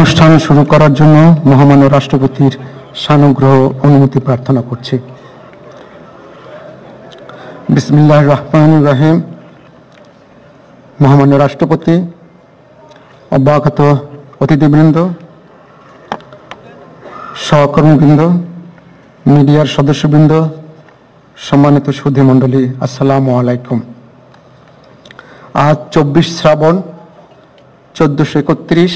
অনুষ্ঠান শুরু করার জন্য মহামান্য রাষ্ট্রপতির সানুগ্রহ অনুমতি প্রার্থনা করছি। বিসমিল্লাহির রহমানির রহিম। মহামান্য রাষ্ট্রপতি, অব্যাহত অতিথিবৃন্দ, সহকর্মীবৃন্দ, মিডিয়ার সদস্যবৃন্দ, সম্মানিত সুধী মণ্ডলী, আসসালামু আলাইকুম। আজ 24 শ্রাবণ 1431